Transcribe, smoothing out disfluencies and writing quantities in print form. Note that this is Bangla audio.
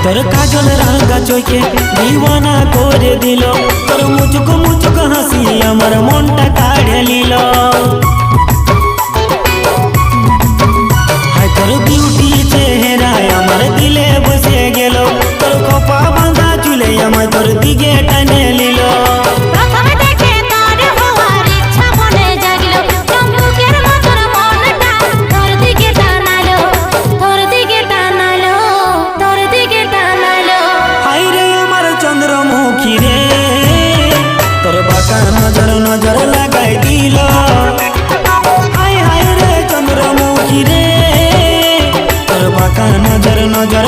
তোর কাজল রাঙা চোখে দিওয়ানা করে দিল, তোর মুচুক মুচুক হাসি আমার মনটা কাড়ে নিল। হায় তোর বিউটি চেহারায় আমার দিলে বসে গেল, তোর খোপা বাঁধা চুলে আমার তোর দিকে টানে নিল। নজর নজর লাগাই দিল, হায় হায় রে চন্দ্রমুখী রে, তোর বাঁকা নজর নজর